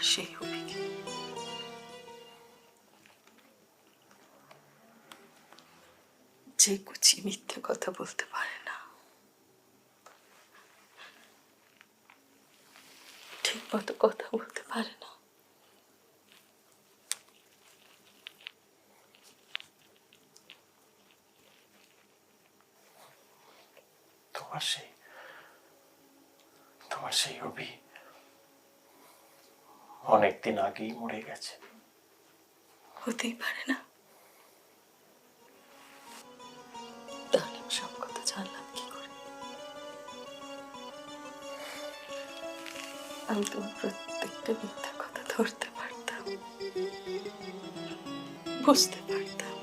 সেই অভিকে যে কুচি মিথ্যে কথা বলতে পারে না, ঠিক মতো কথা বলতে পারে না। তোমার সেই অভি অনেকদিন আগেই মরে গেছে। হতেই পারে না। তাহলে আমি সব কথা জানলাম কি করে? আমি তোমার প্রত্যেকটা মিথ্যা কথা ধরতে পারতাম, বুঝতে পারতাম।